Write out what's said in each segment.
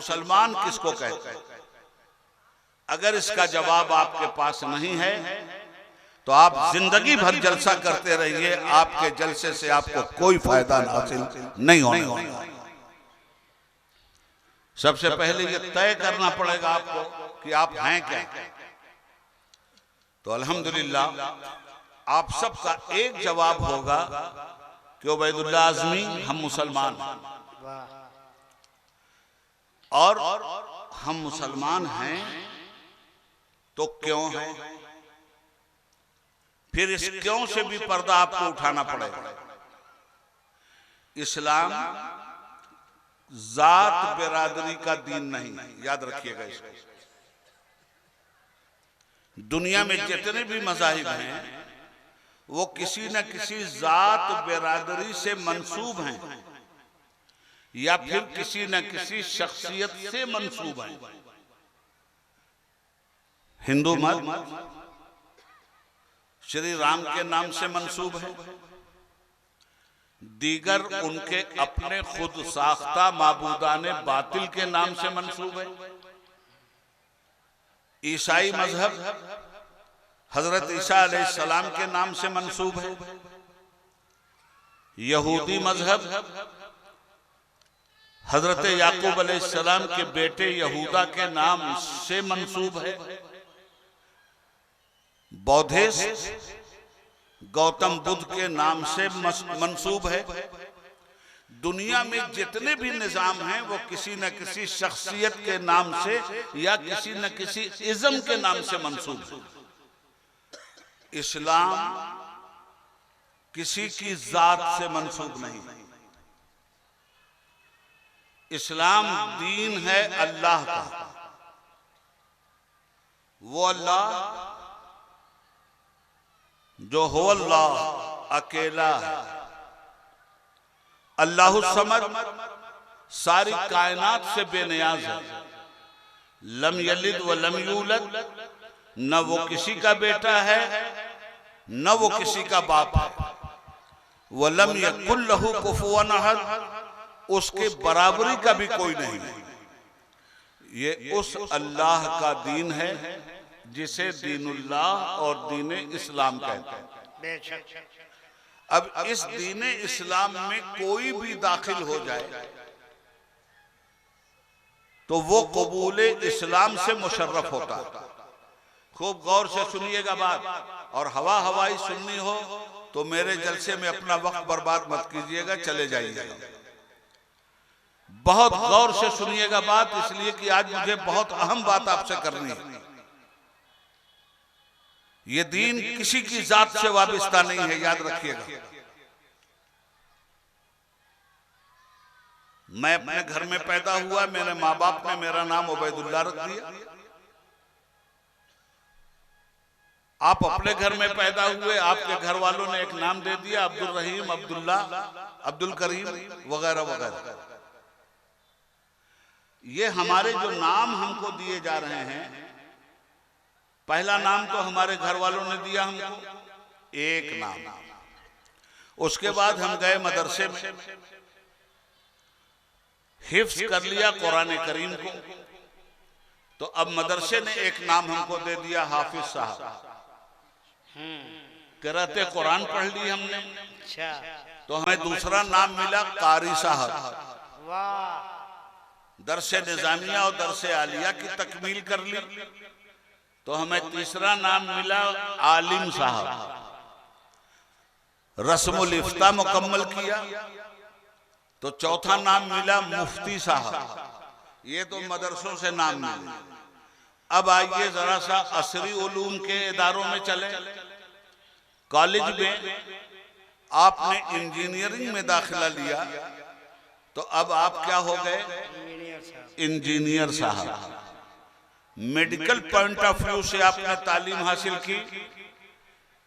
मुसलमान किसको कहते हैं? अगर इसका जवाब आपके पास नहीं है तो आप जिंदगी भर जलसा करते रहिए, आपके जलसे से आपको कोई फायदा हासिल नहीं होने वाला। सबसे पहले ये तय करना पड़ेगा आपको कि आप हैं क्या। तो अल्हम्दुलिल्लाह आप सबका एक जवाब होगा कि उबैदुल्लाह आज़मी हम मुसलमान हैं। और हम मुसलमान हैं तो क्यों हैं? फिर इस क्यों से भी पर्दा आपको उठाना पड़ेगा। इस्लाम जात बिरादरी का दीन नहीं, याद रखिएगा इसको। दुनिया में जितने भी मज़ाहिब हैं वो किसी न किसी जात बिरादरी से मंसूब हैं या फिर किसी न किसी शख्सियत से मंसूब हैं। हिंदू मत श्री राम के नाम से मंसूब है, दीगर उनके अपने खुद साख्ता माबूदाने बातिल के नाम से मंसूब है। ईसाई मजहब हजरत ईसा अलैहिस्सलाम के नाम से मंसूब है। यहूदी मजहब हजरत याकूब अलैहिस्सलाम के बेटे यहूदा के नाम से मंसूब है। बौद्धिस्ट गौतम बुद्ध के नाम से मंसूब है। दुनिया में जितने भी निजाम हैं वो किसी न किसी शख्सियत के नाम से या किसी न किसी इज़्म के नाम से मंसूब है। इस्लाम किसी की जात से मंसूब नहीं। इस्लाम दीन है अल्लाह का। वो अल्लाह जो हो अल्लाह अकेला है। अल्लाहु समद सारी कायनात से बेनियाज है। लम यलिद व लम यूलद, न वो किसी का बेटा है न वो किसी का बाप है। व लम यकुल लहू कुफुवन अहद, उसके बराबरी का भी कोई नहीं। ये उस अल्लाह का दीन है जिसे दीनुल्लाह और दीन इस्लाम कहते हैं। अब इस दीन इस्लाम में कोई भी दाखिल हो जाए तो वो कबूल इस्लाम से मुशर्रफ होता है। खूब गौर से सुनिएगा बात, और हवा हवाई सुननी हो तो मेरे जलसे में अपना वक्त बर्बाद मत कीजिएगा, चले जाइएगा। बहुत गौर से सुनिएगा बात, इसलिए कि आज मुझे बहुत अहम बात आपसे करनी है। ये दीन किसी की जात से वाबिस्ता नहीं है, याद रखिएगा। मैं अपने घर में पैदा हुआ, मेरे माँ बाप ने मेरा नाम उबैदुल्लाह रख दिया। आप अपने घर में पैदा हुए, आपके घर वालों ने एक नाम दे दिया, अब्दुल रहीम, अब्दुल्ला, अब्दुल करीम वगैरह वगैरह। ये हमारे जो नाम हमको दिए जा रहे हैं, पहला नाम तो हमारे घर वालों ने दिया हमको, एक नाम। उसके बाद हम गए मदरसे में, हिफ्ज कर लिया कुरान करीम को, तो अब मदरसे ने एक नाम हमको दे दिया, हाफिज साहब। क़िराअत कुरान पढ़ ली हमने, तो हमें दूसरा नाम मिला कारी साहब। दरसे निजामिया और दरसे आलिया की तकमील कर ली, तो हमें तीसरा नाम मिला आलिम साहब। रस्मुल इफ्ता मुकम्मल किया तो चौथा नाम मिला मुफ्ती साहब। ये तो मदरसों से नाम मिले। अब आइए जरा सा असरी उलूम के इदारों में चले। कॉलेज में आपने इंजीनियरिंग में दाखिला लिया, तो अब आप क्या हो गए? इंजीनियर साहब। मेडिकल पॉइंट ऑफ व्यू से आपने तालीम हासिल की,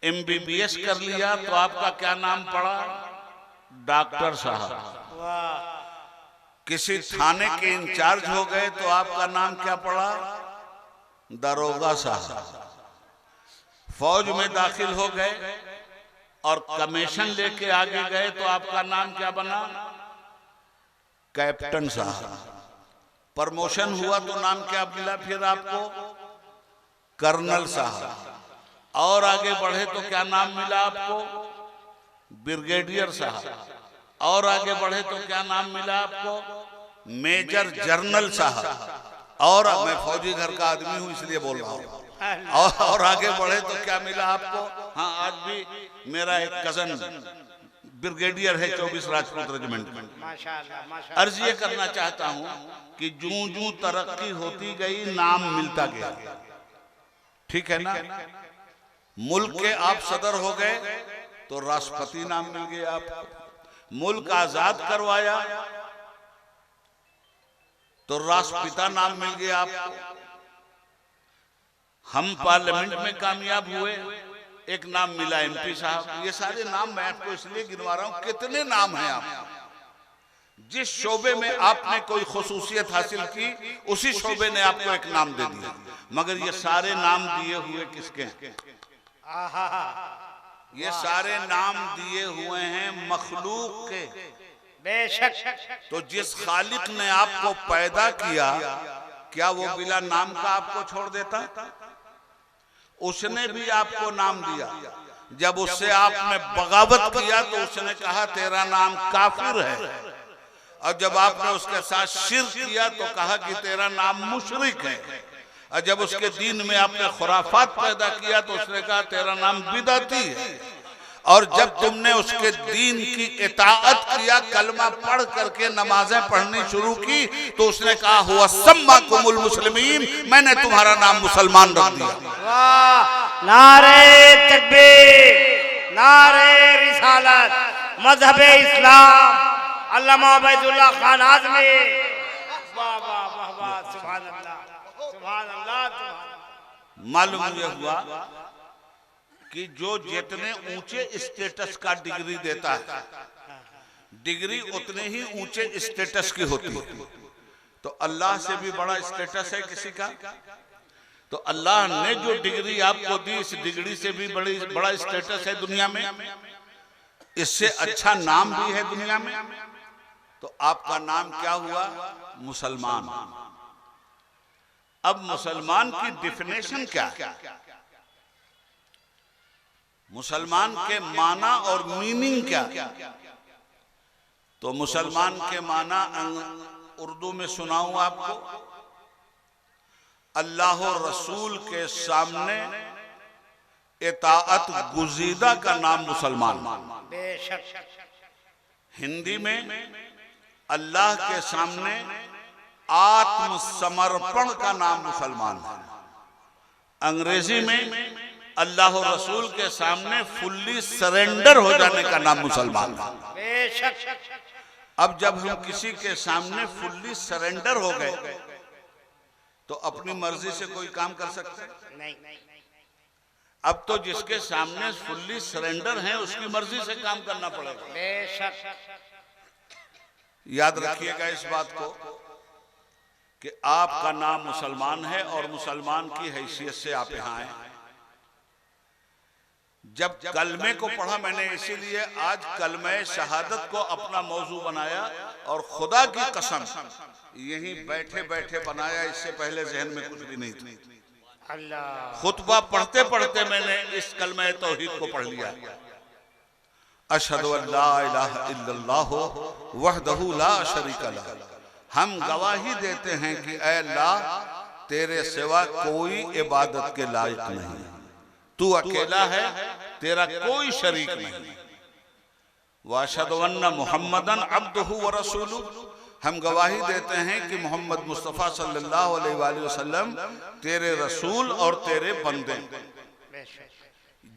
MBBS कर लिया, तो आपका क्या नाम पड़ा? डॉक्टर साहब। किसी थाने के इंचार्ज हो गए तो आपका नाम क्या पड़ा? दरोगा साहब। फौज में दाखिल हो गए और कमीशन लेके आगे गए तो आपका नाम क्या बना? कैप्टन साहब। प्रमोशन हुआ तो नाम क्या मिला फिर आपको? कर्नल साहब। और आगे बढ़े तो क्या नाम मिला आपको? ब्रिगेडियर साहब। और आगे बढ़े तो क्या नाम मिला आपको? मेजर जनरल साहब। और मैं फौजी घर का आदमी हूं इसलिए बोल रहा हूं। और आगे बढ़े तो क्या मिला आपको? हाँ, आज भी मेरा एक कजन ब्रिगेडियर है 24 राजपूत रेजिमेंट में। माशाअल्लाह। अर्ज ये करना चाहता हूं कि जूं जूं तरक्की होती गई नाम मिलता गया, ठीक है ना? मुल्क के आप सदर हो गए तो राष्ट्रपति नाम मिल गया आपको। मुल्क आजाद करवाया तो राष्ट्रपिता नाम मिल गया आपको। हम पार्लियामेंट में कामयाब हुए, एक नाम मिला एमपी साहब। ये सारे नाम मैं आपको इसलिए गिनवा रहा हूं, कितने नाम हैं आप। जिस शोबे में आपने कोई खुसूसियत हासिल की, उसी शोबे ने आपको एक नाम दे दिया। मगर ये सारे नाम दिए हुए किसके हैं? ये सारे नाम दिए हुए हैं मखलूक के। बेशक। तो जिस खालिक ने आपको पैदा किया, क्या वो बिला नाम का आपको छोड़ देता? उसने भी आपको नाम दिया। जब उससे आपने बगावत किया तो उसने कहा तेरा नाम काफिर है, और जब आपने उसके साथ शिर्क किया तो कहा कि तेरा नाम मुशरिक है, और जब उसके दीन में आपने खुराफात पैदा किया तो उसने कहा तेरा नाम बिदअती है। और जब तुमने उसके दीन की इताअत किया, कलमा पढ़ करके नमाजें पढ़नी शुरू की, तो उसने कहा हुआ सम्माकुमुल मुस्लिमीन, मैंने तुम्हारा नाम मुसलमान रख दिया। वाह, नारे तकबीर, नारे रिसालत, मजहबे इस्लाम, अल्लामा उबैदुल्लाह खान आज़मी। वाह वाह वाह वाह, सुभान अल्लाह, सुभान अल्लाह। मालूम यह हुआ कि जो जितने ऊंचे स्टेटस का डिग्री देता है, डिग्री उतने ही ऊंचे स्टेटस की होती है। तो अल्लाह से भी बड़ा स्टेटस है किसी का? तो अल्लाह ने जो डिग्री आपको दी, इस डिग्री से भी बड़ा स्टेटस है दुनिया में, इससे अच्छा नाम भी है दुनिया में। तो आपका नाम क्या हुआ? मुसलमान। अब मुसलमान की डिफिनेशन क्या है? मुसलमान के माना और मीनिंग क्या? तो मुसलमान के माना उर्दू में सुनाऊं आपको। अल्लाह और रसूल के सामने इताअत गुज़ीदा का नाम मुसलमान। हिंदी में अल्लाह के सामने आत्मसमर्पण का नाम मुसलमान है। अंग्रेजी में अल्लाह और रसूल के सामने फुल्ली सरेंडर हो जाने का नाम मुसलमान है। अब जब हम किसी के सामने फुल्ली सरेंडर हो गए तो अपनी मर्जी से कोई काम कर सकते नहीं। अब तो जिसके सामने फुल्ली सरेंडर है उसकी मर्जी से काम करना पड़ेगा। याद रखिएगा इस बात को कि आपका नाम मुसलमान है और मुसलमान की हैसियत से आप यहाँ आए। जब कलमे को पढ़ा मैंने, इसीलिए आज कलमे शहादत को अपना मौजू बनाया, और खुदा की कसम यहीं बैठे बैठे बनाया, इससे पहले जहन में कुछ भी नहीं था। अल्लाह। खुतबा पढ़ते पढ़ते मैंने इस कलमे तौहीद को पढ़ लिया। अशहदु अल्ला इलाहा इल्लल्लाह वहदहु ला शरीका लह। हम गवाही देते हैं कि ऐ अल्लाह, तेरे सिवा कोई इबादत के लायक नहीं, तू अकेला है, तेरा कोई शरीक नहीं। वाशहदु अन्ना मुहम्मदन अब्दुहु व रसूलुहु। हम गवाही देते हैं कि मोहम्मद मुस्तफ़ा सल्लल्लाहु अलैहि वसल्लम तेरे रसूल और तेरे बंदे।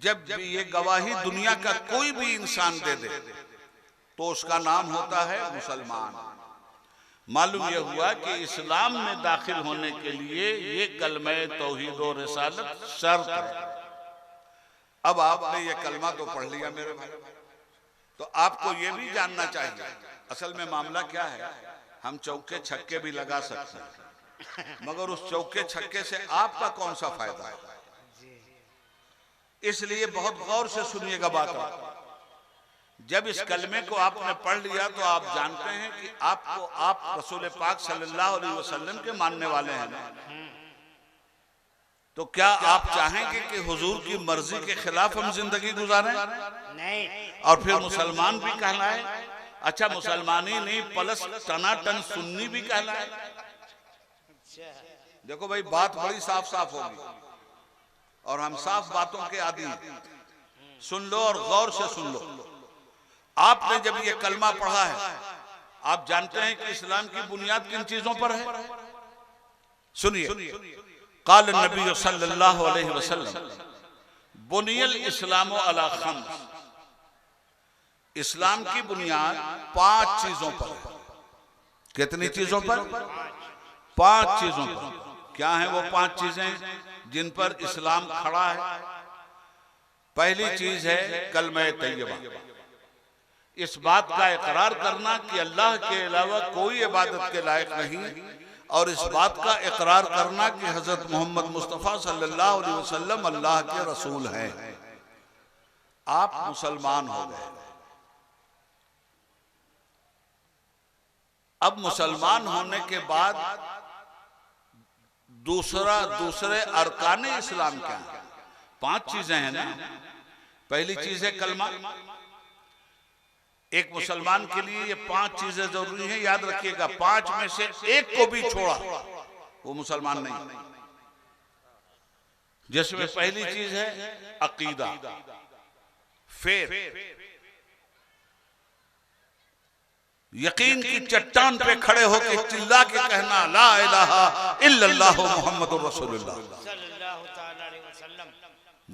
जब भी ये गवाही दुनिया का कोई भी इंसान दे दे तो उसका नाम होता है मुसलमान। मालूम यह हुआ कि इस्लाम में दाखिल होने के लिए ये कलमे तौहीद और रिसालत शर्त है। अब आपने ये कलमा तो पढ़ लिया मेरे भाई, तो आपको ये भी जानना चाहिए असल में मामला क्या है। हम चौके छक्के भी लगा सकते हैं, मगर उस चौके छक्के से आपका कौन सा फायदा है? इसलिए बहुत गौर से सुनिएगा बात। जब इस कलमे को आपने पढ़ लिया तो आप जानते हैं कि आप रसूल पाक सल्लल्लाहु अलैहि वसल्लम के मानने वाले हैं ना। तो क्या आप चाहेंगे कि हुजूर की मर्जी के खिलाफ हम जिंदगी गुजारें? नहीं। और फिर मुसलमान भी कहलाए? अच्छा, मुसलमान ही नहीं प्लस टनाटन सुन्नी भी कहलाए। देखो भाई, बात बड़ी साफ साफ होगी और हम साफ बातों के आदी हैं। सुन लो और गौर से सुन लो। आपने जब ये कलमा पढ़ा है, आप जानते हैं कि इस्लाम की बुनियाद किन चीजों पर है? सुनिए, क़ाल नबी सल्लल्लाहु अलैहि वसल्लम बुनियल इस्लामु अला खम्स। इस्लाम की बुनियाद 5 चीजों पर है। कितनी चीजों पर? 5 चीजों पर। क्या है वो 5 चीजें जिन पर इस्लाम खड़ा है? पहली चीज है कलमा तैयबा, इस बात का इकरार करना कि अल्लाह के अलावा कोई इबादत के लायक नहीं, और इस बात का इकरार करना कि हजरत मोहम्मद मुस्तफ़ा सल्लल्लाहु अलैहि वसल्लम अल्लाह के रसूल हैं। आप मुसलमान हो गए। अब मुसलमान होने के बाद दूसरे अरकान इस्लाम क्या है? 5 चीजें हैं ना। पहली चीज है कलमा। एक मुसलमान के लिए ये 5 चीजें जरूरी हैं, याद रखिएगा। 5 में से एक को भी छोड़ा वो मुसलमान नहीं। जिसमें पहली चीज है अकीदा, फिर यकीन की चट्टान पे खड़े होकर चिल्ला के कहना ला इलाहा इल्लल्लाहु मुहम्मदुर रसूलुल्लाह सल्लल्लाहु ताला अलैहि वसल्लम।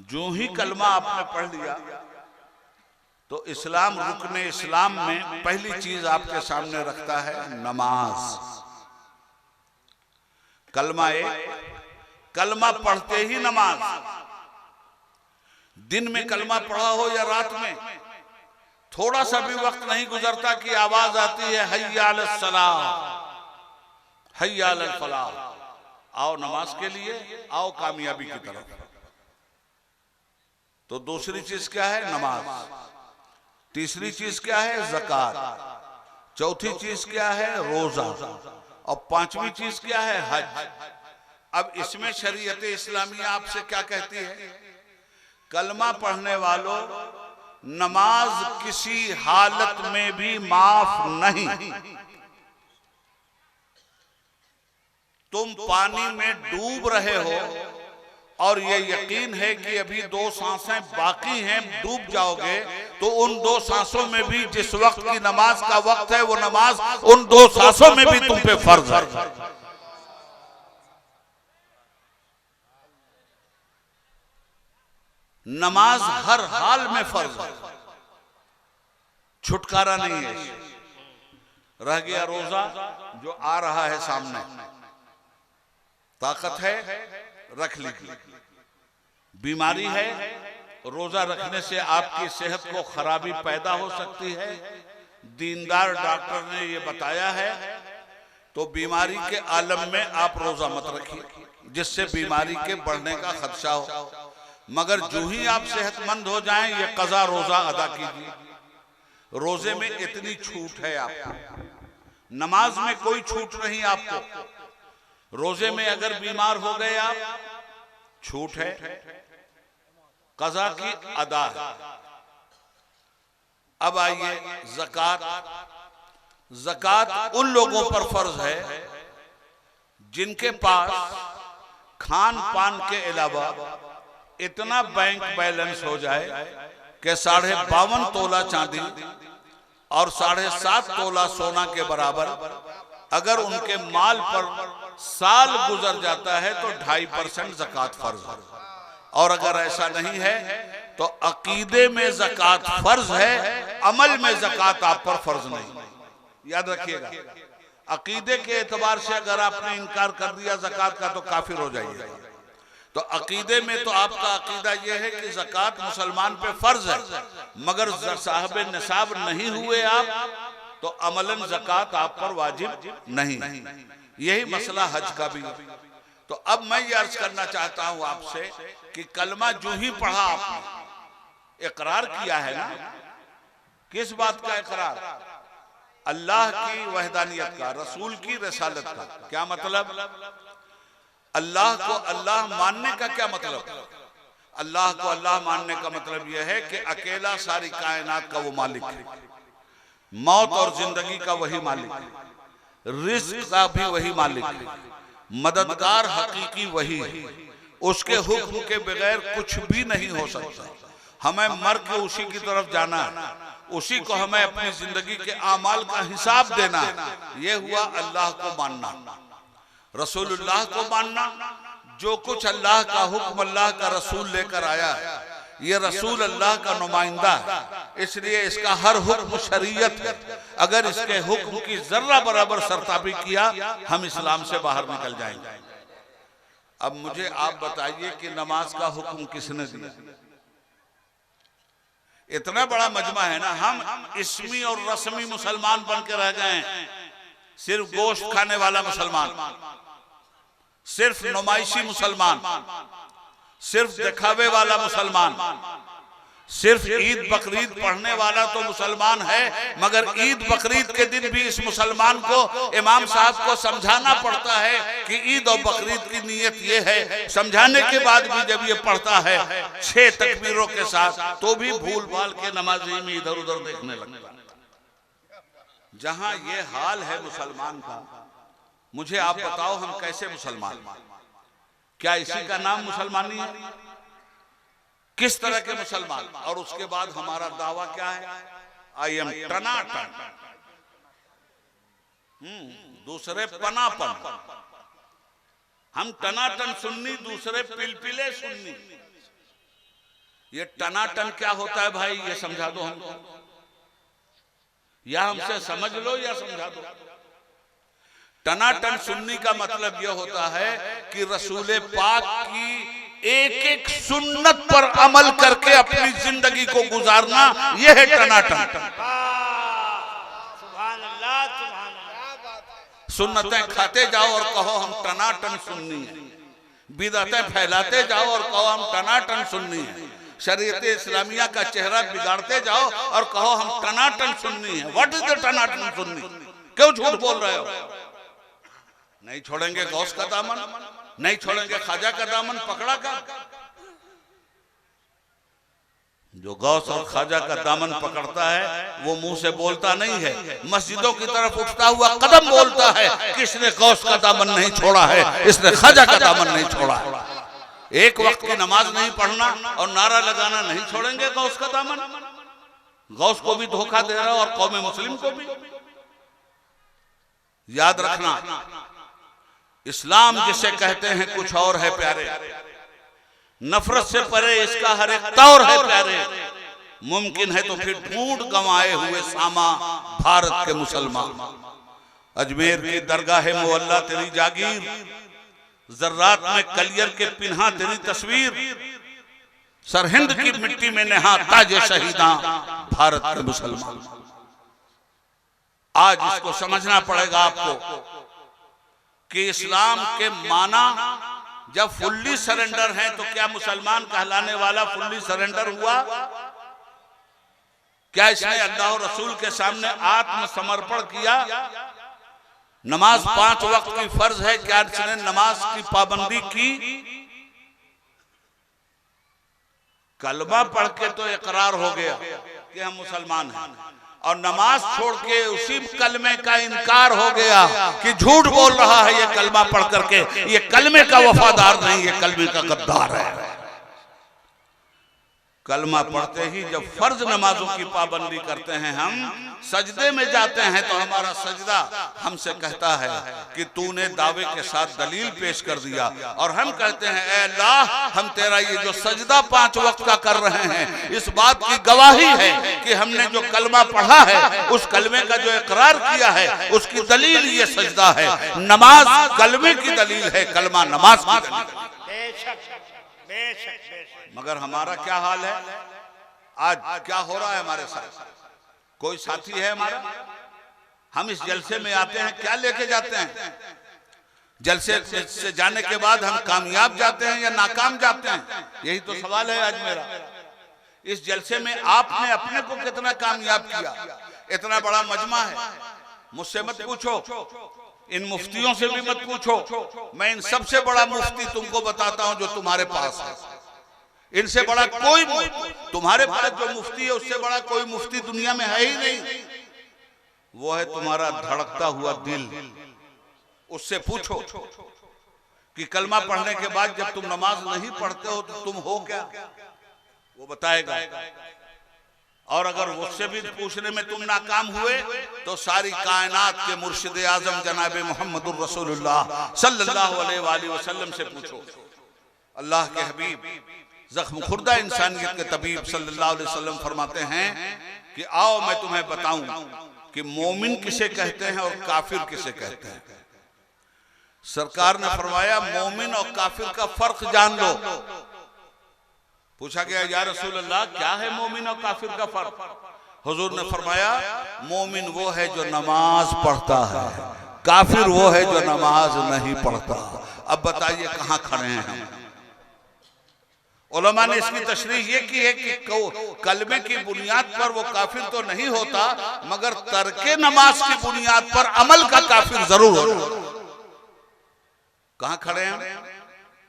जो ही कलमा आपने पढ़ लिया तो इस्लाम, रुकने इस्लाम में पहली चीज आपके सामने रखता है नमाज। कलमा पढ़ते ही नमाज। दिन में कलमा पढ़ा हो या रात में, थोड़ा सा भी वक्त नहीं गुजरता कि आवाज आती है हय्या अलस सलाह, हय्या अलल फलाह, आओ नमाज के लिए, आओ कामयाबी की तरफ। तो दूसरी चीज क्या है? नमाज। तीसरी चीज क्या है? ज़कात। चौथी चीज क्या है? रोजा। और 5वीं चीज क्या है? हज। अब इसमें शरीयत इस्लामिया आपसे क्या कहती है? कलमा पढ़ने वालों, नमाज किसी हालत में भी माफ नहीं। तुम पानी में डूब रहे हो और ये यकीन है कि अभी 2 सांसें बाकी हैं, डूब जाओगे, तो उन 2 सांसों में भी जिस वक्त की नमाज का वक्त है, वो नमाज उन 2 सांसों में भी तुम पे फर्ज है। नमाज हर हाल में फर्ज है, छुटकारा नहीं है। रह गया रोजा, जो आ रहा है सामने, ताकत है रख लीजिए। बीमारी है, रोजा रखने से आपकी सेहत को खराबी पैदा हो सकती है, दीनदार डॉक्टर ने ये बताया है। तो बीमारी के आलम में आप रोजा मत रखिए, जिससे बीमारी के बढ़ने का खदशा हो। मगर जो ही आप सेहतमंद हो जाएं, ये कज़ा रोजा अदा कीजिए। रोजे में इतनी छूट है आपको, नमाज में कोई छूट नहीं आपको। रोजे में अगर बीमार हो गए आप, छूट है, कज़ा की अदा है। अब आइए ज़कात। ज़कात उन लोगों पर फर्ज है जिनके पास खान पान के अलावा इतना बैंक बैलेंस हो जाए कि 52.5 तोला चांदी और 7.5 तोला सोना के बराबर अगर उनके माल पर साल गुजर जाता है तो 2.5% ज़कात फर्ज है। और अगर ऐसा नहीं है तो अकीदे में ज़कात फर्ज है, अमल में ज़कात आप पर फर्ज नहीं। याद रखिएगा, अकीदे के एतबार से अगर आपने इनकार कर दिया ज़कात का तो काफिर हो जाइए। तो अकीदे में तो आपका अकीदा यह है कि ज़कात मुसलमान पे फर्ज है, मगर साहिब निसाब नहीं हुए आप तो अमलन ज़कात आप पर वाजिब नहीं। यही मसला हज का भी। तो अब मैं ये अर्ज करना चाहता हूं आपसे कि कलमा जो ही पढ़ा आपने, इकरार किया है ना, किस बात का इकरार? अल्लाह की वहदानियत का, रसूल की रिसालत का। क्या मतलब? अल्लाह को अल्लाह मानने का क्या मतलब? अल्लाह को अल्लाह मानने का मतलब यह है कि अकेला सारी कायनात का वो मालिक है, मौत और जिंदगी का वही मालिक है, रिज्क का भी वही मालिक है, मददगार हकीकी वही है, उसके हुक्म के बगैर कुछ भी नहीं हो सकता। हमें मर के उसी की तरफ जाना है, उसी को हमें अपनी जिंदगी के आमाल का हिसाब देना है। यह हुआ अल्लाह को मानना, रसूलुल्लाह को मानना। जो कुछ अल्लाह का हुक्म अल्लाह का रसूल लेकर आया है, ये रसूल अल्लाह का नुमाइंदा है, इसलिए इसका हर हुक्म शरीयत है। अगर इसके हुक्म की जर्रा बराबर सरताबी किया, हम इस्लाम से बाहर निकल जाएंगे। अब मुझे आप बताइए कि नमाज का हुक्म किसने दिया? इतना बड़ा मजमा है ना, हम इसमी और रस्मी मुसलमान बन के रह गए हैं। सिर्फ गोश्त खाने वाला मुसलमान, सिर्फ नुमाइशी मुसलमान, सिर्फ दिखावे वाला मुसलमान, सिर्फ ईद बकरीद पढ़ने वाला तो मुसलमान है, मगर ईद बकरीद के दिन भी इस मुसलमान को इमाम साहब को समझाना पड़ता है कि ईद और बकरीद की नीयत ये है। समझाने के बाद भी जब ये पढ़ता है 6 तकबीरों के साथ, तो भी भूल भाल के नमाजी में इधर उधर देखने लगता है। जहां ये हाल है मुसलमान का, मुझे आप बताओ हम कैसे मुसलमान? क्या इसी का नाम मुसलमानी है? किस तरह के मुसलमान? और उसके बाद हमारा दावा क्या है? आई एम टनाटन, दूसरे पनापन। हम टनाटन सुन्नी, दूसरे पिलपिले सुन्नी। ये टनाटन क्या होता है भाई? ये समझा दो हमको, या हमसे समझ लो या समझा दो। टनाटन सुन्नी का मतलब यह होता है कि रसूल पाक की एक एक सुन्नत पर अमल करके अपनी जिंदगी को गुजारना, यह है टनाटन। सुन्नतें खाते जाओ और कहो हम टनाटन सुन्नी हैं, बिदअतें फैलाते जाओ और कहो हम टनाटन सुन्नी हैं, शरीयत इस्लामिया का चेहरा बिगाड़ते जाओ और कहो हम टनाटन सुन्नी हैं। व्हाट इज द टनाटन सुन्नी? क्यों झूठ बोल रहे हो? नहीं छोड़ेंगे गौस का दामन, नहीं छोड़ेंगे ख्वाजा का दामन पकड़ा का। जो गौस और ख्वाजा का दामन पकड़ता है वो मुंह से बोलता नहीं है, मस्जिदों की तरफ उठता हुआ कदम बोलता है कि इसने गौस का दामन नहीं छोड़ा है, इसने ख्वाजा का दामन नहीं छोड़ा है। एक वक्त की नमाज नहीं पढ़ना और नारा लगाना नहीं छोड़ेंगे गौस का दामन। गौस को भी धोखा दे रहा और कौम मुस्लिम को भी। याद रखना, इस्लाम जिसे कहते हैं कुछ और है प्यारे, नफरत से परे इसका हर एक तौर है प्यारे। मुमकिन है तो फिर ढूंढ गंवाए हुए सामा भारत के मुसलमान। अजमेर की दरगाह मुअल्ला तेरी जागीर, जर्रात में कलियर के पिन्हा तेरी तस्वीर, सरहिंद की मिट्टी में नेहा ताज शहीदा भारत के मुसलमान। आज इसको समझना पड़ेगा आपको कि इस्लाम के माना जब फुल्ली सरेंडर है, तो क्या मुसलमान कहलाने वाला फुल्ली सरेंडर हुआ? क्या इसने अल्लाह और रसूल के सामने आत्मसमर्पण किया? नमाज 5 वक्त की फर्ज है, क्या इसने नमाज की पाबंदी की? कलमा पढ़ के तो इकरार हो गया कि हम मुसलमान हैं, और नमाज छोड़ के उसी कलमे का इनकार हो गया कि झूठ बोल रहा है ये कलमा पढ़ करके, ये कलमे का वफादार नहीं, ये कलमे का गद्दार है। कलमा पढ़ते ही जब फर्ज नमाजों की पाबंदी करते हैं, हम सजदे में जाते हैं, तो हमारा सजदा हमसे कहता है कि तूने दावे के साथ दलील पेश कर दिया, और हम कहते हैं ऐ अल्लाह, हम तेरा ये जो सजदा 5 वक्त का कर रहे हैं, इस बात की गवाही है कि हमने जो कलमा पढ़ा है, उस कलमे का जो इकरार किया है, उसकी दलील ये सजदा है। नमाज कलमे की दलील है, कलमा नमाज की दलील है। मगर हमारा क्या हाल है आज? क्या हो रहा है हमारे साथ? कोई साथी है हमारा? हम इस जलसे में आते हैं, क्या लेके जाते हैं? जलसे से जाने के बाद हम कामयाब जाते हैं या नाकाम जाते हैं? यही तो सवाल है आज मेरा। इस जलसे में आपने अपने को कितना कामयाब किया। इतना बड़ा मजमा है, मुझसे मत पूछो, इन मुफ्तियों से भी मत पूछो, मैं इन सबसे बड़ा मुफ्ती तुमको बताता हूं जो तुम्हारे पास है। इनसे बड़ा कोई तुम्हारे पास जो मुफ्ती है उससे बड़ा कोई मुफ्ती दुनिया में है ही नहीं। वो है तुम्हारा धड़कता हुआ दिल। उससे पूछो कि कलमा पढ़ने के बाद जब तुम नमाज नहीं पढ़ते हो तो तुम हो क्या, वो बताएगा। और अगर उससे भी पूछने में तुम नाकाम हुए तो सारी कायनात के मुर्शिद आजम जनाब मोहम्मदुर रसूलुल्लाह सल्लल्लाहु अलैहि वसल्लम से पूछो। अल्लाह के हबीब जख्म खुर्दा इंसानियत के तबीब सल्लल्लाहु अलैहि वसल्लम फरमाते हैं कि आओ मैं तुम्हें बताऊं कि मोमिन किसे कहते हैं और काफिर किसे कहते हैं। सरकार ने फरमाया मोमिन और काफिर का फर्क जान लो। पूछा गया या रसूल अल्लाह क्या है मोमिन और काफिर का फर्क। हुजूर ने फरमाया मोमिन वो है जो नमाज पढ़ता है, काफिर वो है जो नमाज नहीं पढ़ता। अब बताइए कहां खड़े हैं हम। उलमा ने इसकी तशरीह ये की है कि कलमे की बुनियाद पर वो काफिर तो नहीं होता, मगर तर्के नमाज की बुनियाद पर अमल का काफिर जरूर होता। कहां खड़े हैं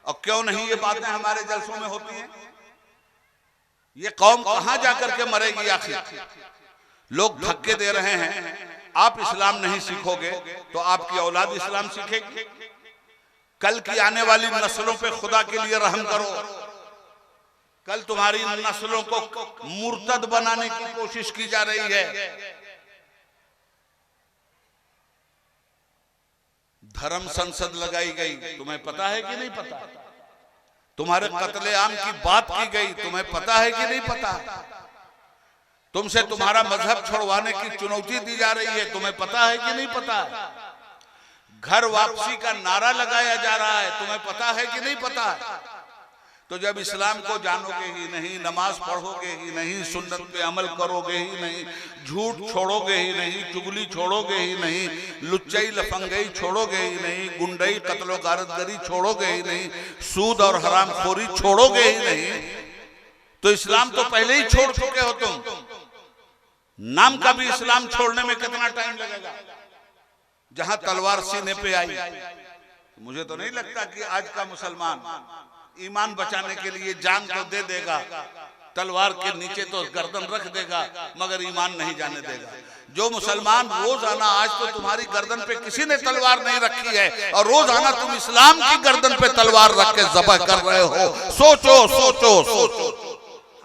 और क्यों नहीं ये बातें हमारे जलसों में होती हैं। ये कौम कहां जाकर के मरेगी आखिर। लोग धक्के दे रहे हैं, आप इस्लाम नहीं सीखोगे तो आपकी औलाद इस्लाम सीखेगी। कल की आने वाली नस्लों पे खुदा के लिए रहम करो। कल तुम्हारी नस्लों को मुर्तद बनाने की कोशिश की जा रही है। धर्म संसद लगाई गई, तुम्हें पता है कि नहीं पता। तुम्हारे कत्लेआम की बात की गई, तुम्हें पता है कि नहीं पता। तुमसे तुम्हारा मजहब छुड़वाने की चुनौती दी जा रही है, तुम्हें पता है कि नहीं पता। घर वापसी का नारा लगाया जा रहा है, तुम्हें पता है कि नहीं पता। तो जब इस्लाम को जानोगे ही नहीं, नमाज पढ़ोगे ही नहीं, सुन्नत पे अमल करोगे ही नहीं, झूठ छोड़ोगे ही नहीं, चुगली छोड़ोगे ही नहीं, लुच्चई लफंगई छोड़ोगे ही नहीं, गुंडई कत्लो गारतगरी छोड़ोगे ही नहीं, सूद और हरामखोरी छोड़ोगे ही नहीं, तो इस्लाम तो पहले ही छोड़ चुके हो तुम। नाम का भी इस्लाम छोड़ने में कितना टाइम लगेगा। जहां तलवार सीने पे आई, मुझे तो नहीं लगता कि आज का मुसलमान ईमान बचाने के लिए जान तो दे देगा, तलवार के नीचे तो गर्दन रख देगा, मगर ईमान नहीं जाने देगा। जो मुसलमान रोजाना, आज तो तुम्हारी गर्दन पे किसी ने तलवार नहीं रखी है और रोजाना तुम इस्लाम की गर्दन पे तलवार रख के ज़बह कर रहे हो। सोचो सोचो सोचो।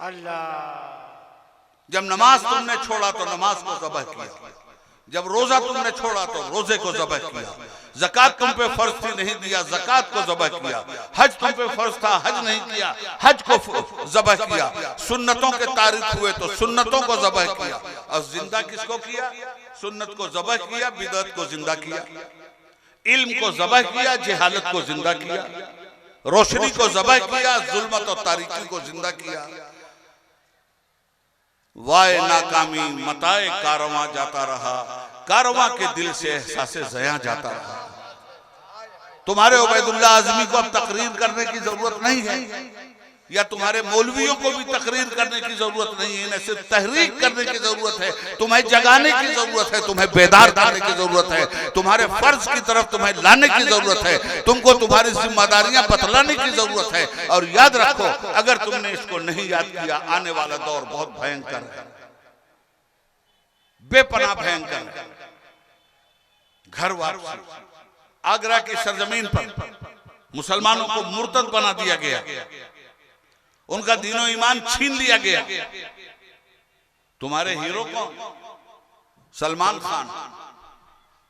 अल्लाह। जब नमाज तुमने छोड़ा तो नमाज को ज़बह किया, जब रोजा तुमने छोड़ा तो रोजे को ज़बह किया, ज़कात तुम पे फर्ज थी नहीं दिया, ज़कात को ज़बह किया, हज तुम पे फर्ज था हज नहीं किया, हज को ज़बह किया, सुन्नतों के तारीख हुए तो सुन्नतों को ज़बह किया। और जिंदा किसको किया। सुन्नत को ज़बह किया, बिदअत को जिंदा किया, इल्म को ज़बह किया, जहालत को जिंदा किया, रोशनी को ज़बह किया, जुल्मत और तारीकी को जिंदा किया। वाए नाकामी मताए कारवां जाता रहा, कारवां के दिल से एहसासे ज़या जाता रहा। तुम्हारे उबैदुल्लाह आज़मी को अब तकरीर करने की जरूरत नहीं है, या तुम्हारे मौलवियों को भी तकरीर करने की जरूरत नहीं है। इन्हें सिर्फ तहरीक करने की जरूरत है, तुम्हें जगाने की जरूरत है, तुम्हें बेदार करने की जरूरत है, तुम्हारे फर्ज की तरफ तुम्हें लाने की जरूरत है, तुमको तुम्हारी जिम्मेदारियां बतलाने की जरूरत है। और याद रखो, अगर तुमने इसको नहीं याद किया, आने वाला दौर बहुत भयंकर है, बेपनाह भयंकर है। घर वापसी, आगरा की सरजमीन पर मुसलमानों को मुर्तद बना दिया गया, उनका दीनो ईमान छीन लिया गया। तुम्हारे हीरो कौन। सलमान खान,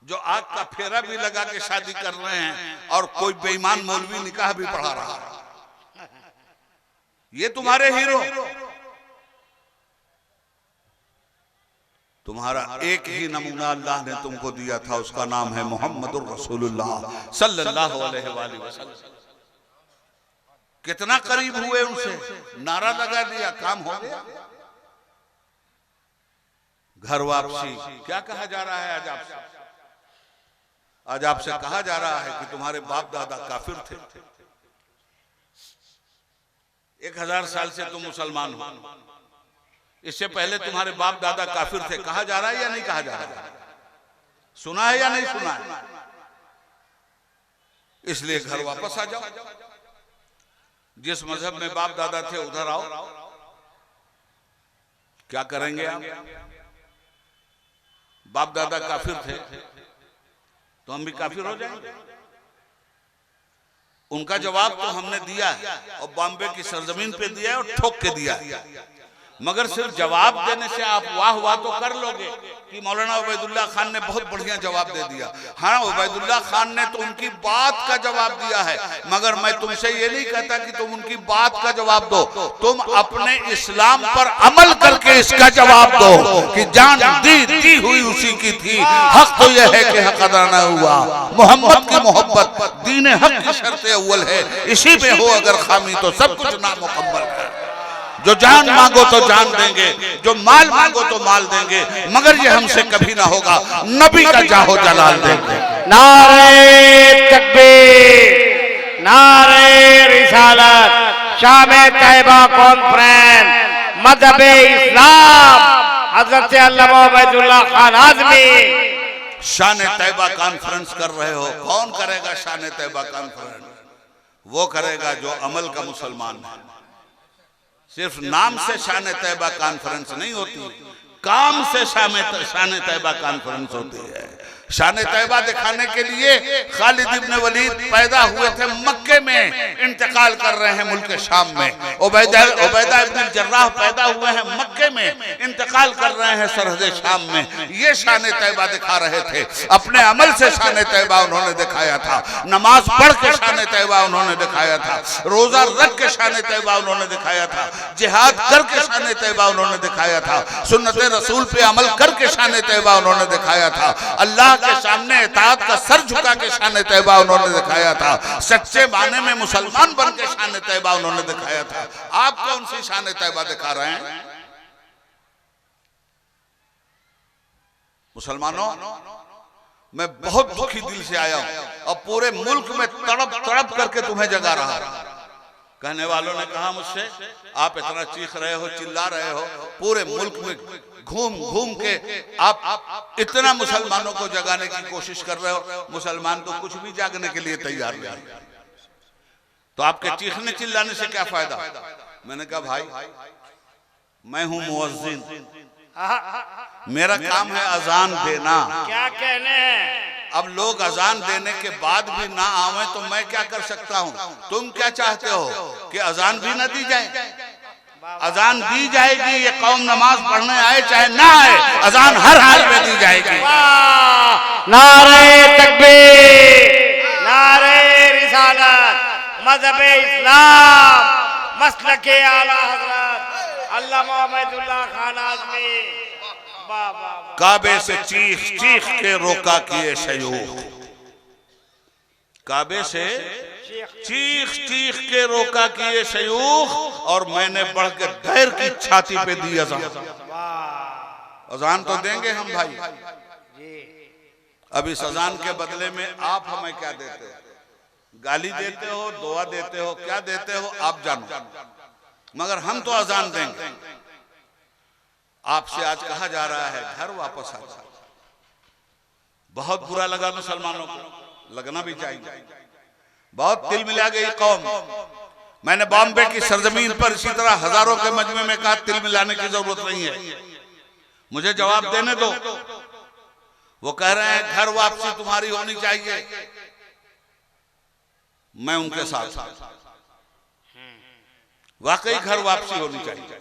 जो आग का फेरा भी लगा के शादी कर रहे हैं और कोई बेईमान मौलवी निकाह भी पढ़ा रहा है। ये तुम्हारे हीरो। तुम्हारा एक ही नमूना अल्लाह ने तुमको दिया था, उसका नाम है मोहम्मदुर रसूलुल्लाह सल्लल्लाहु अलैहि वसल्लम। कितना करीब हुए उनसे, नारा लगा दिया, काम हो गया। घर वापसी क्या कहा जा रहा है आज आपसे। आज आपसे कहा जा रहा है कि तुम्हारे बाप दादा काफिर थे, 1000 साल से तुम मुसलमान हो, इससे पहले तुम्हारे बाप दादा काफिर थे, कहा जा रहा है या नहीं कहा जा रहा है? सुना है या नहीं सुना है? इसलिए घर वापस आ जाओ, जिस मजहब में बाप दादा थे उधर आओ। क्या करेंगे आप? बाप दादा काफिर थे तो हम भी काफिर हो जाएंगे? उनका जवाब तो हमने दिया है और बॉम्बे की सरजमीन पे दिया है और ठोक के दिया है। मगर सिर्फ जवाब देने से आप वाह वाह तो कर लोगे कि मौलाना उबैदुल्लाह खान ने बहुत बढ़िया जवाब दे दिया। हाँ, उबैदुल्लाह खान ने तो उनकी बात का जवाब दिया है, मगर मैं तुमसे ये नहीं कहता कि तुम उनकी बात का जवाब दो, तुम अपने इस्लाम पर अमल करके इसका जवाब दो कि जान दी हुई उसी की थी। हक तो यह है कि हक अदा न हुआ। मोहम्मद की मोहब्बत दीन हक की शर्त अव्वल है, इसी में हो अगर खामी तो सब कुछ नामुकम्मल है। जो जान मांगो तो जान देंगे, जो माल मांगो तो माल देंगे, मगर ये हमसे कभी ना होगा नबी का जाहो जलाल देंगे। नारे तकबीर, नारे रिसालत, शामे तैयबा कॉन्फ्रेंस, मजहबे इस्लाम, हजरत अल्लामा उबैदुल्लाह खान आज़मी। शान तैयबा कॉन्फ्रेंस कर रहे हो, कौन करेगा शान तैयबा कॉन्फ्रेंस? वो करेगा जो अमल का मुसलमान है। सिर्फ नाम से शान तैयबा कॉन्फ्रेंस नहीं होती, काम से शान तैयबा कॉन्फ्रेंस होती है। शान तैयबा दिखाने के लिए खालिद इब्न वलीद पैदा हुए थे मक्के में, इंतकाल कर रहे हैं मुल्क शाम में। उबैदा इब्न जर्राह पैदा हुए हैं मक्के में, इंतकाल कर रहे हैं सरहद शाम में। ये शान तैयबा दिखा रहे थे, अपने अमल से शान तैयबा उन्होंने दिखाया था। नमाज पढ़ के शान तैयबा उन्होंने दिखाया था, रोजा रख के शान तैयबा उन्होंने दिखाया था, जिहाद करके शान तैयबा उन्होंने दिखाया था, सुन्नत रसूल पे अमल करके शान तैयबा उन्होंने दिखाया था, अल्लाह के सामने इताअत का सर झुका के शान तैयबा उन्होंने दिखाया था, सच्चे माने में मुसलमान बन के शान तैयबा उन्होंने दिखाया था। आप कौन सी शान तैयबा दिखा रहे हैं? मुसलमानों, मैं बहुत दुखी दिल से आया हूं और पूरे मुल्क में तड़प तड़प करके तुम्हें जगा रहा। कहने वालों ने कहा मुझसे, आप इतना चीख रहे हो, चिल्ला रहे हो, पूरे मुल्क में घूम घूम के आप इतना मुसलमानों को जगाने की कोशिश कर रहे हो। मुसलमान तो कुछ भी जागने के लिए तैयार नहीं, तो आपके चीखने चिल्लाने से क्या फायदा? मैंने कहा भाई, मैं हूं मुअज्जिन, मेरा काम है अजान देना। क्या कहने हैं? अब लोग अजान देने के बाद भी ना आवे तो मैं क्या कर सकता हूं? तुम क्या चाहते हो कि अजान भी ना दी जाए? अजान दी जाएगी, ये कौम नमाज पढ़ने आए चाहे ना आए, अजान हर हाल में दी जाएगी। नारे तकबीर, नारे रिसालत, मजहबे इस्लाम, मसलके आला हजरत अल्लामा उबैदुल्लाह खान आज़मी। काबे से चीख चीख के रोका किए शयूख, काबे से चीख चीख के रोका किए शयूख, और मैंने बढ़ के धैर की छाती पे दी अजान। अजान तो देंगे हम भाई, अब इस अजान के बदले में आप हमें क्या देते हो? गाली देते हो, दुआ देते हो, क्या देते हो आप जानो, मगर हम तो अजान देंगे। आपसे आज कहा जा रहा है घर वापस आ जाओ। बहुत बुरा लगा मुसलमानों को, लगना भी चाहिए। बहुत दिल मिला गई कौम। मैंने बॉम्बे की सरजमीन पर इसी तरह हजारों के मजमे में कहा दिल मिलाने की जरूरत नहीं है, मुझे जवाब देने दो। वो कह रहे हैं घर वापसी तुम्हारी होनी चाहिए, मैं उनके साथ, वाकई घर वापसी होनी चाहिए।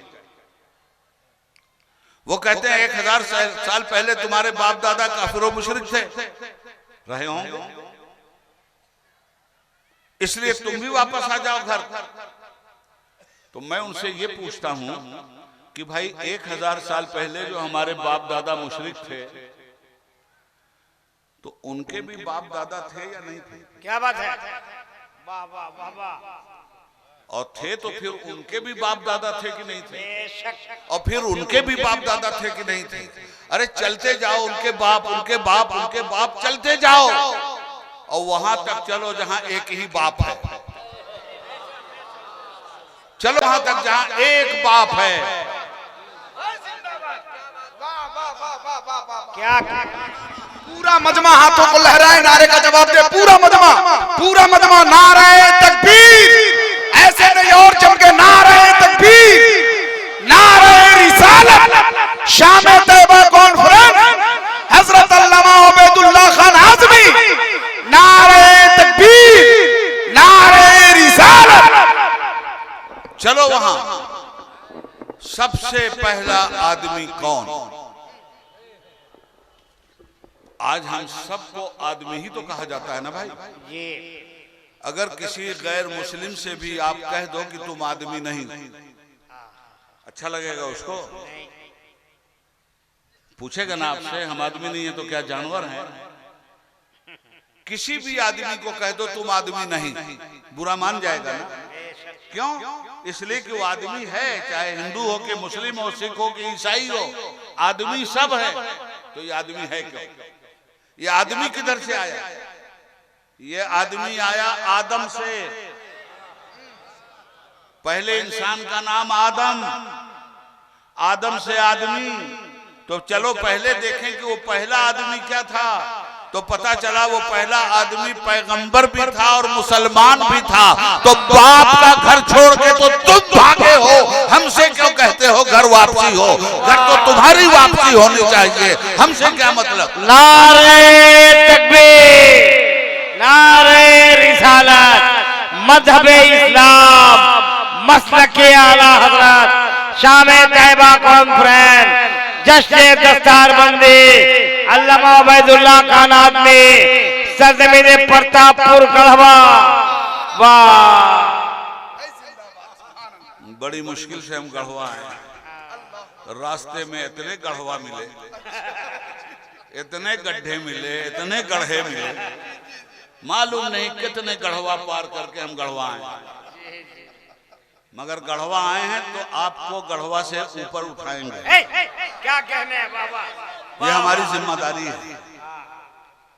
वो कहते हैं 1000 साल पहले तुम्हारे बाप दादा काफिर और मुशरिक थे, रहे होंगे, इसलिए तुम भी वापस आ जाओ घर। तो मैं उनसे ये पूछता हूं कि भाई 1000 साल पहले जो हमारे बाप दादा मुशरिक थे, तो उनके भी बाप दादा थे या नहीं थे? क्या बात है? वाह वाह वाह वाह। और थे तो फिर उनके भी बाप दादा थे कि नहीं थे? बेशक। और फिर उनके भी बाप दादा थे कि नहीं थे? अरे चलते जाओ, उनके बाप उनके बाप उनके बाप चलते जाओ, और वहां तक चलो जहां एक ही बाप है। चलो वहां तक जहां एक बाप है। क्या पूरा मजमा हाथों को लहराए, नारे का जवाब दे। पूरा मजमा नारे तकबीर। ऐसे नहीं और जम के नारे तकबीर, नारे रिसालत। शाम तैयबा कॉन्फ्रेंस हजरत अल्लामा उबैदुल्लाह खान आज़मी। नारे तकबीर, नारे रिसालत। चलो वहां सबसे पहला आदमी कौन? आज हम सबको आदमी ही तो कहा जाता है ना भाई। ये अगर किसी गैर मुस्लिम से भी आप कह दो कि तुम आदमी नहीं, अच्छा लगेगा उसको? पूछेगा ना आपसे, हम आदमी नहीं है तो क्या जानवर हैं? किसी भी आदमी को कह दो तुम आदमी नहीं, बुरा मान जाएगा ना। क्यों? इसलिए कि वो आदमी है, चाहे हिंदू हो कि मुस्लिम हो, सिख हो कि ईसाई हो, आदमी सब है। तो ये आदमी है क्यों? ये आदमी किधर से आया? ये आदमी आया आदम से। पहले इंसान का नाम आदम, आदम से आदमी। तो चलो पहले देखें कि वो पहला आदमी क्या था। तो पता चला वो पहला आदमी पैगंबर भी था और मुसलमान भी था। तो बाप का घर छोड़ के तो तुम भागे हो, हमसे क्यों कहते हो घर वापसी हो? घर तो तुम्हारी वापसी होनी चाहिए, हमसे क्या मतलब? नारे तकबीर, नारे रिसालत, मजहबे इस्लाम, मसलके आला हजरत, शाम तैयबा कॉन्फ्रेंस, जश्न दस्तारबंदी, अल्लामा उबैदुल्लाह खान आज़मी, सरजमीन प्रतापपुर गढ़वा। वाह, बड़ी मुश्किल से हम गढ़वा आए। रास्ते में इतने गढ़वा मिले, इतने गड्ढे मिले, इतने गढ़े मिले, मालूम नहीं कितने गढ़वा पार करके हम गढ़वा आए। मगर गढ़वा आए हैं तो आपको गढ़वा से ऊपर उठाएंगे। क्या कहने हैं बाबा? ये हमारी जिम्मेदारी है।